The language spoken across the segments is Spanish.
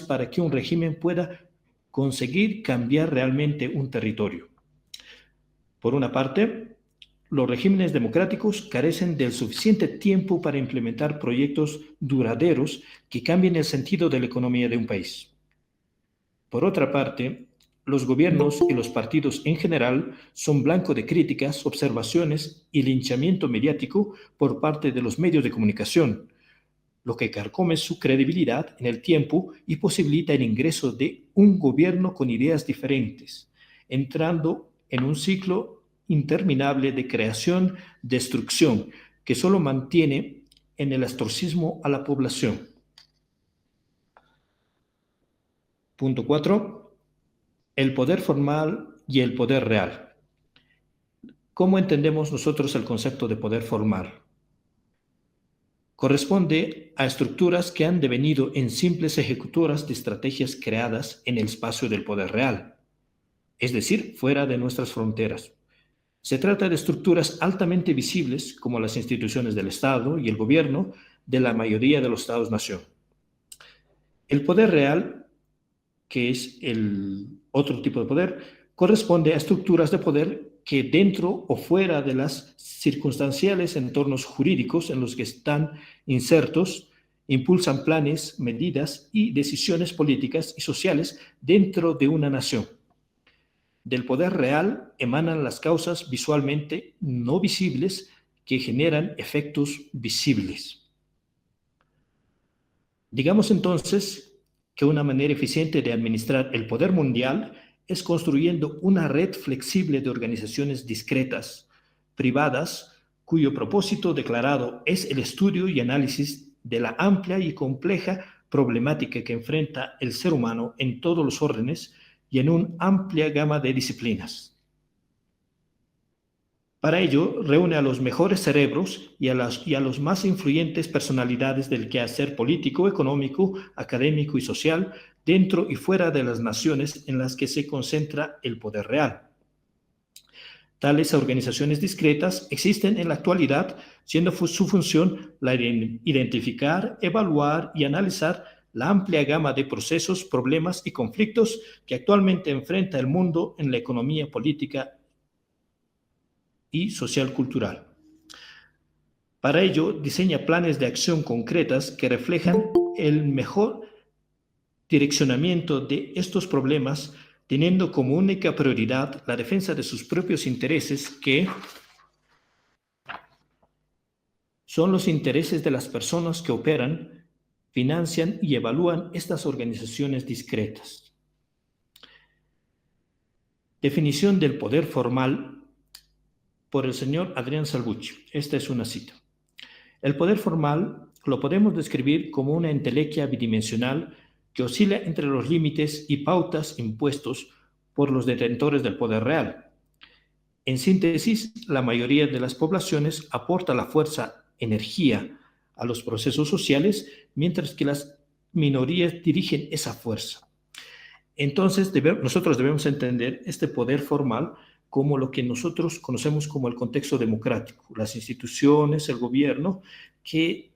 para que un régimen pueda conseguir cambiar realmente un territorio. Por una parte, los regímenes democráticos carecen del suficiente tiempo para implementar proyectos duraderos que cambien el sentido de la economía de un país. Por otra parte, los gobiernos y los partidos en general son blanco de críticas, observaciones y linchamiento mediático por parte de los medios de comunicación, lo que carcome su credibilidad en el tiempo y posibilita el ingreso de un gobierno con ideas diferentes, entrando en un ciclo interminable de creación, destrucción, que solo mantiene en el ostracismo a la población. Punto 4. El poder formal y el poder real. ¿Cómo entendemos nosotros el concepto de poder formal? Corresponde a estructuras que han devenido en simples ejecutoras de estrategias creadas en el espacio del poder real, es decir, fuera de nuestras fronteras. Se trata de estructuras altamente visibles, como las instituciones del Estado y el gobierno de la mayoría de los Estados-nación. El poder real, que es el otro tipo de poder, corresponde a estructuras de poder que dentro o fuera de las circunstanciales entornos jurídicos en los que están insertos, impulsan planes, medidas y decisiones políticas y sociales dentro de una nación. Del poder real emanan las causas visualmente no visibles que generan efectos visibles. Digamos entonces que una manera eficiente de administrar el poder mundial es construyendo una red flexible de organizaciones discretas, privadas, cuyo propósito declarado es el estudio y análisis de la amplia y compleja problemática que enfrenta el ser humano en todos los órdenes y en una amplia gama de disciplinas. Para ello, reúne a los mejores cerebros y a los más influyentes personalidades del quehacer político, económico, académico y social, dentro y fuera de las naciones en las que se concentra el poder real. Tales organizaciones discretas existen en la actualidad, siendo su función la de identificar, evaluar y analizar la amplia gama de procesos, problemas y conflictos que actualmente enfrenta el mundo en la economía política y social-cultural. Para ello, diseña planes de acción concretas que reflejan el mejor direccionamiento de estos problemas, teniendo como única prioridad la defensa de sus propios intereses, que son los intereses de las personas que operan, financian y evalúan estas organizaciones discretas. Definición del poder formal por el señor Adrián Salvucci. Esta es una cita. El poder formal lo podemos describir como una entelequia bidimensional que oscila entre los límites y pautas impuestos por los detentores del poder real. En síntesis, la mayoría de las poblaciones aporta la fuerza, energía a los procesos sociales, mientras que las minorías dirigen esa fuerza. Entonces, nosotros debemos entender este poder formal como lo que nosotros conocemos como el contexto democrático, las instituciones, el gobierno, que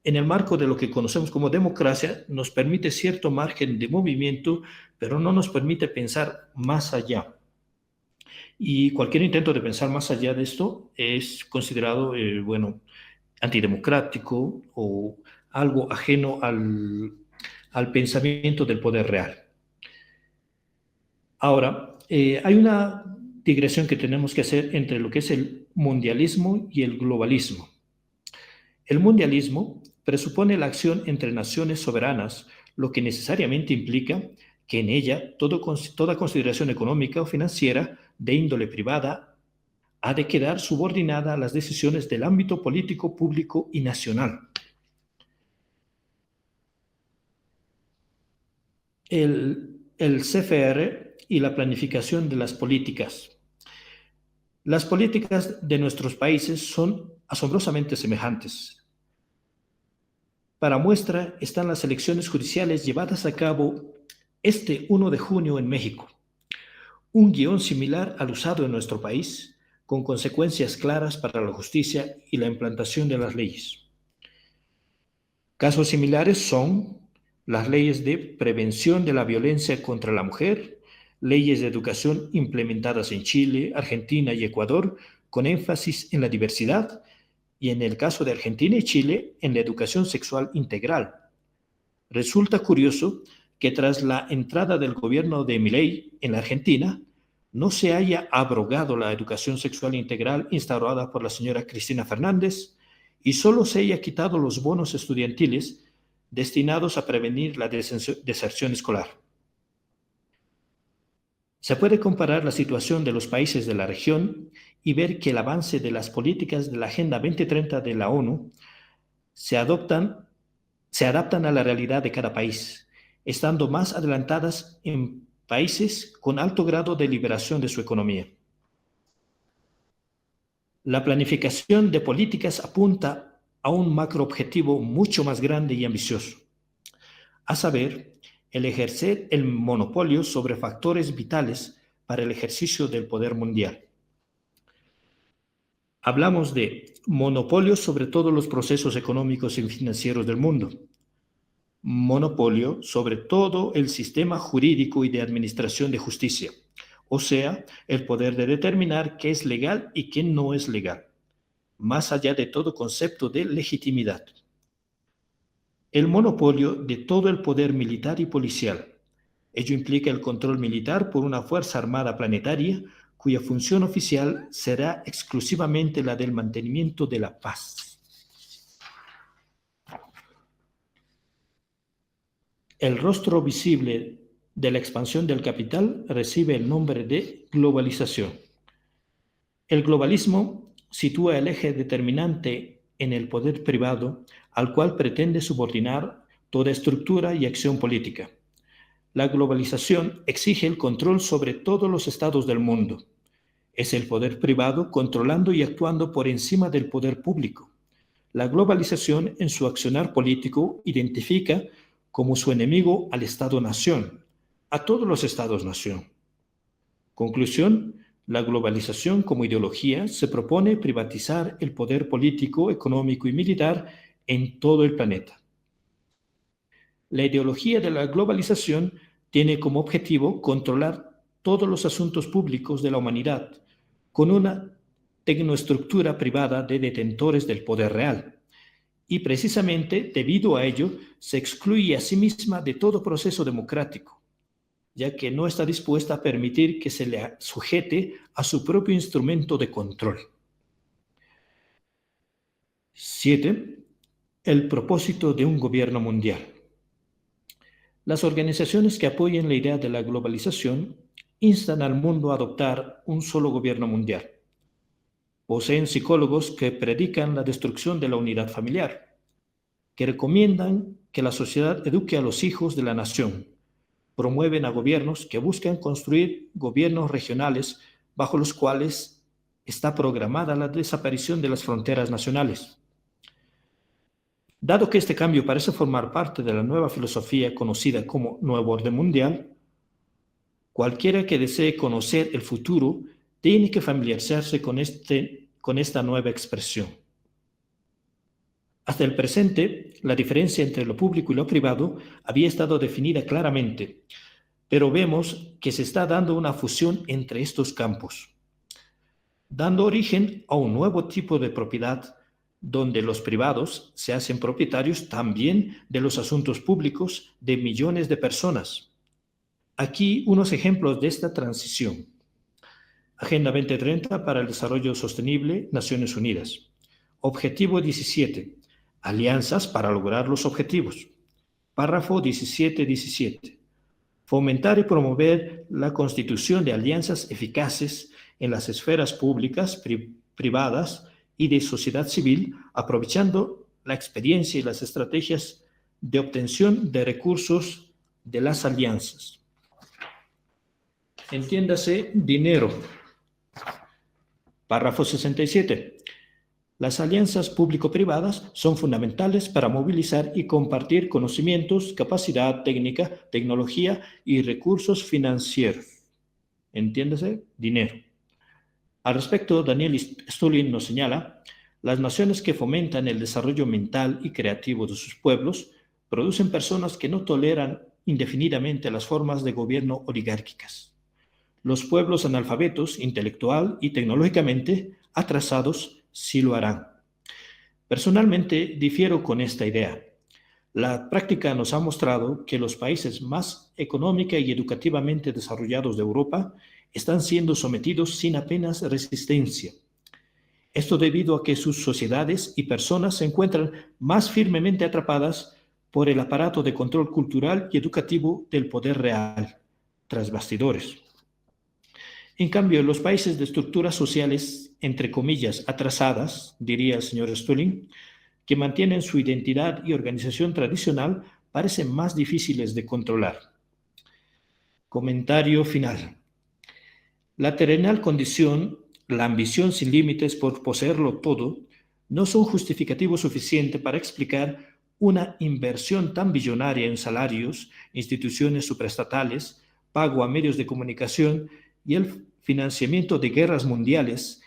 en el marco de lo que conocemos como democracia nos permite cierto margen de movimiento, pero no nos permite pensar más allá. Y cualquier intento de pensar más allá de esto es considerado, antidemocrático o algo ajeno al pensamiento del poder real. Ahora, hay una digresión que tenemos que hacer entre lo que es el mundialismo y el globalismo. El mundialismo presupone la acción entre naciones soberanas, lo que necesariamente implica que en ella toda consideración económica o financiera de índole privada ha de quedar subordinada a las decisiones del ámbito político, público y nacional. El CFR y la planificación de las políticas. Las políticas de nuestros países son asombrosamente semejantes. Para muestra están las elecciones judiciales llevadas a cabo este 1 de junio en México. Un guión similar al usado en nuestro país, con consecuencias claras para la justicia y la implantación de las leyes. Casos similares son las leyes de prevención de la violencia contra la mujer, leyes de educación implementadas en Chile, Argentina y Ecuador, con énfasis en la diversidad, y en el caso de Argentina y Chile, en la educación sexual integral. Resulta curioso que tras la entrada del gobierno de Milei en la Argentina, no se haya abrogado la educación sexual integral instaurada por la señora Cristina Fernández y solo se haya quitado los bonos estudiantiles destinados a prevenir la deserción escolar. Se puede comparar la situación de los países de la región y ver que el avance de las políticas de la Agenda 2030 de la ONU se adaptan a la realidad de cada país, estando más adelantadas en países con alto grado de liberación de su economía. La planificación de políticas apunta a un macroobjetivo mucho más grande y ambicioso, a saber, el ejercer el monopolio sobre factores vitales para el ejercicio del poder mundial. Hablamos de monopolio sobre todos los procesos económicos y financieros del mundo, monopolio sobre todo el sistema jurídico y de administración de justicia, o sea, el poder de determinar qué es legal y qué no es legal, más allá de todo concepto de legitimidad. El monopolio de todo el poder militar y policial. Ello implica el control militar por una fuerza armada planetaria cuya función oficial será exclusivamente la del mantenimiento de la paz. El rostro visible de la expansión del capital recibe el nombre de globalización. El globalismo sitúa el eje determinante en el poder privado al cual pretende subordinar toda estructura y acción política. La globalización exige el control sobre todos los estados del mundo. Es el poder privado controlando y actuando por encima del poder público. La globalización en su accionar político identifica como su enemigo al Estado-nación, a todos los Estados-nación. Conclusión, la globalización como ideología se propone privatizar el poder político, económico y militar en todo el planeta. La ideología de la globalización tiene como objetivo controlar todos los asuntos públicos de la humanidad con una tecnoestructura privada de detentores del poder real. Y precisamente debido a ello se excluye a sí misma de todo proceso democrático, ya que no está dispuesta a permitir que se le sujete a su propio instrumento de control. 7. El propósito de un gobierno mundial. Las organizaciones que apoyan la idea de la globalización instan al mundo a adoptar un solo gobierno mundial. Poseen psicólogos que predican la destrucción de la unidad familiar, que recomiendan que la sociedad eduque a los hijos de la nación, promueven a gobiernos que buscan construir gobiernos regionales bajo los cuales está programada la desaparición de las fronteras nacionales. Dado que este cambio parece formar parte de la nueva filosofía conocida como Nuevo Orden Mundial, cualquiera que desee conocer el futuro tiene que familiarizarse con esta nueva expresión. Hasta el presente, la diferencia entre lo público y lo privado había estado definida claramente, pero vemos que se está dando una fusión entre estos campos, dando origen a un nuevo tipo de propiedad donde los privados se hacen propietarios también de los asuntos públicos de millones de personas. Aquí unos ejemplos de esta transición. Agenda 2030 para el Desarrollo Sostenible, Naciones Unidas. Objetivo 17. Alianzas para lograr los objetivos. Párrafo 17. Fomentar y promover la constitución de alianzas eficaces en las esferas públicas, privadas y de sociedad civil, aprovechando la experiencia y las estrategias de obtención de recursos de las alianzas. Entiéndase dinero. Párrafo 67. Las alianzas público-privadas son fundamentales para movilizar y compartir conocimientos, capacidad técnica, tecnología y recursos financieros. Entiéndase, dinero. Al respecto, Daniel Stulin nos señala, las naciones que fomentan el desarrollo mental y creativo de sus pueblos producen personas que no toleran indefinidamente las formas de gobierno oligárquicas. Los pueblos analfabetos, intelectual y tecnológicamente atrasados, sí lo harán. Personalmente, difiero con esta idea. La práctica nos ha mostrado que los países más económica y educativamente desarrollados de Europa están siendo sometidos sin apenas resistencia. Esto debido a que sus sociedades y personas se encuentran más firmemente atrapadas por el aparato de control cultural y educativo del poder real, tras bastidores. En cambio, los países de estructuras sociales, entre comillas, atrasadas, diría el señor Stulin, que mantienen su identidad y organización tradicional, parecen más difíciles de controlar. Comentario final. La terrenal condición, la ambición sin límites por poseerlo todo, no son justificativos suficientes para explicar una inversión tan billonaria en salarios, instituciones supraestatales, pago a medios de comunicación y el financiamiento de guerras mundiales.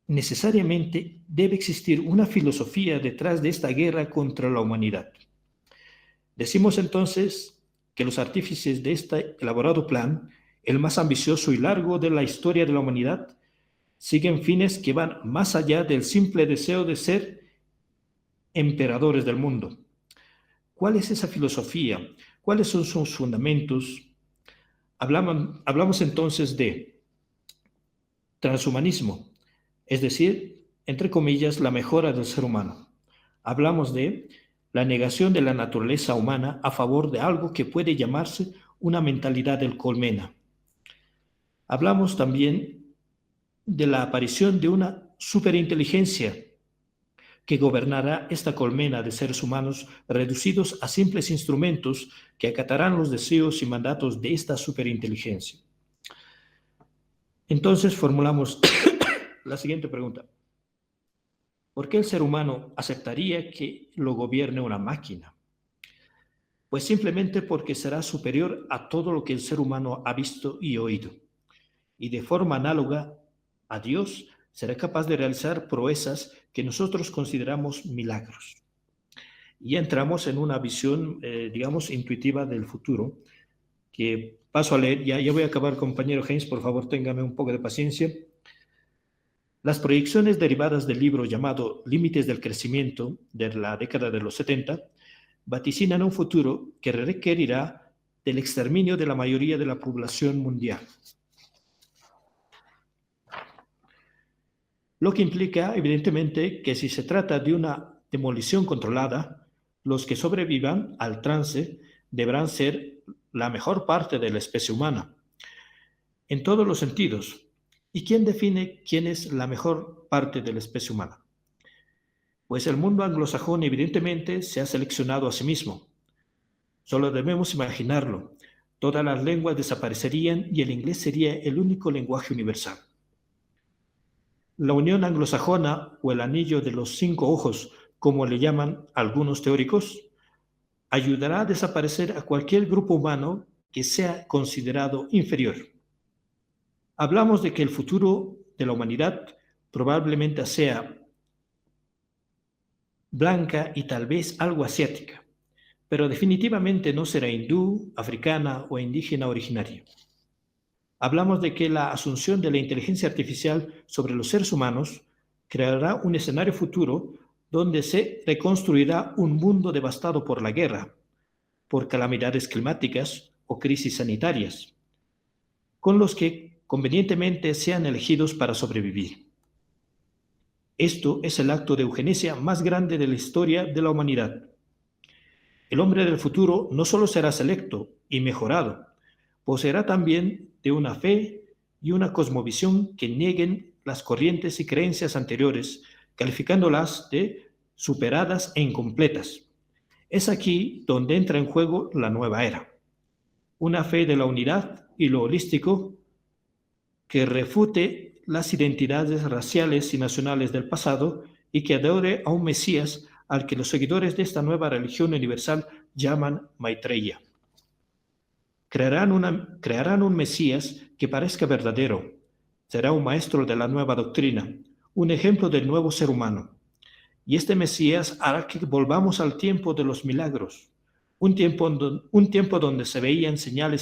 Necesariamente debe existir una filosofía detrás de esta guerra contra la humanidad. Decimos entonces que los artífices de este elaborado plan, el más ambicioso y largo de la historia de la humanidad, siguen fines que van más allá del simple deseo de ser emperadores del mundo. ¿Cuál es esa filosofía? ¿Cuáles son sus fundamentos? Hablamos entonces de transhumanismo, es decir, entre comillas, la mejora del ser humano. Hablamos de la negación de la naturaleza humana a favor de algo que puede llamarse una mentalidad del colmena. Hablamos también de la aparición de una superinteligencia que gobernará esta colmena de seres humanos reducidos a simples instrumentos que acatarán los deseos y mandatos de esta superinteligencia. Entonces formulamos la siguiente pregunta. ¿Por qué el ser humano aceptaría que lo gobierne una máquina? Pues simplemente porque será superior a todo lo que el ser humano ha visto y oído. Y de forma análoga a Dios, será capaz de realizar proezas que nosotros consideramos milagros. Y entramos en una visión, digamos, intuitiva del futuro, que paso a leer. Ya voy a acabar, compañero Heinz, por favor, téngame un poco de paciencia. Las proyecciones derivadas del libro llamado Límites del Crecimiento, de la década de los 70, vaticinan un futuro que requerirá del exterminio de la mayoría de la población mundial. Lo que implica, evidentemente, que si se trata de una demolición controlada, los que sobrevivan al trance deberán ser la mejor parte de la especie humana, en todos los sentidos. ¿Y quién define quién es la mejor parte de la especie humana? Pues el mundo anglosajón evidentemente se ha seleccionado a sí mismo. Solo debemos imaginarlo. Todas las lenguas desaparecerían y el inglés sería el único lenguaje universal. La unión anglosajona, o el anillo de los 5 ojos, como le llaman algunos teóricos, ayudará a desaparecer a cualquier grupo humano que sea considerado inferior. Hablamos de que el futuro de la humanidad probablemente sea blanca y tal vez algo asiática, pero definitivamente no será hindú, africana o indígena originaria. Hablamos de que la asunción de la inteligencia artificial sobre los seres humanos creará un escenario futuro donde se reconstruirá un mundo devastado por la guerra, por calamidades climáticas o crisis sanitarias, con los que convenientemente sean elegidos para sobrevivir. Esto es el acto de eugenesia más grande de la historia de la humanidad. El hombre del futuro no solo será selecto y mejorado, poseerá también de una fe y una cosmovisión que nieguen las corrientes y creencias anteriores, calificándolas de superadas e incompletas. Es aquí donde entra en juego la nueva era. Una fe de la unidad y lo holístico que refute las identidades raciales y nacionales del pasado y que adore a un Mesías al que los seguidores de esta nueva religión universal llaman Maitreya. Crearán un Mesías que parezca verdadero. Será un maestro de la nueva doctrina, un ejemplo del nuevo ser humano. Y este Mesías hará que volvamos al tiempo de los milagros, un tiempo donde se veían señales